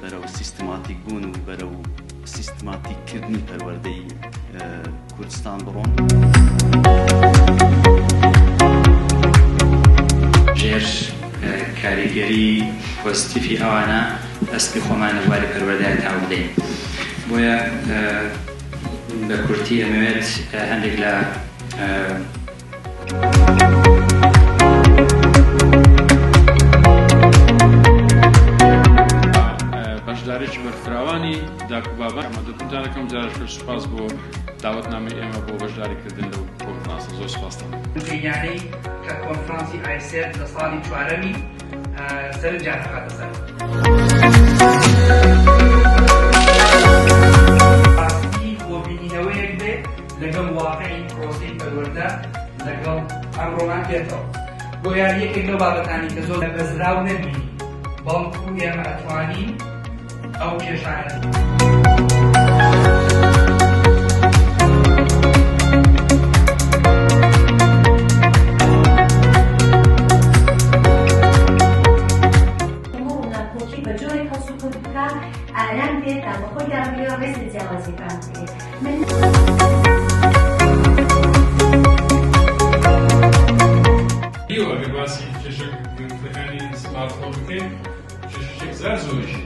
بەرەو سیستماتیک بوون و بەرەو سیستماتیککردنی پەروەردەی کوردستان بڕۆن. ژێر کاریگەری پۆزتیفی ئەوانە ئەستی خۆمان لە بواری پەروەردەیە تاو بدەین. بۆیە بە کورتی ئەمەوێت هەندێک لە بەشداریی بەرفراوانی داکوبابە ئەمەدەتونتانەکەم جارش سوپاس بۆ داوەتنامەی ئێمە بۆ بەشداریکردن لەو کۆنفرانسە زۆر سوپاس دەکەم. جیهانی کە کۆنفرانسی Icet لە ساڵی چوارەمی سەرنجام هاتە سەر. ئاستی خۆبینینەوەیەک بێ لەگەڵ واقعی پرۆسەی پەروەردە لەگەڵ ئەمڕۆمان دێتەوە. بۆیە یەکێک لەو بابەتانی کە زۆر بەزراو نەبینی بەڵکو ئێمە ئەتوانین ئەو کێشانە ئالان بێت تا بە خۆی دابێت ڕێز لە جیاوازیەکان بکرێت. ئەگەر باسی کێشەکانی سمارتفۆن بکەین کێشەیەک زۆر زۆریشی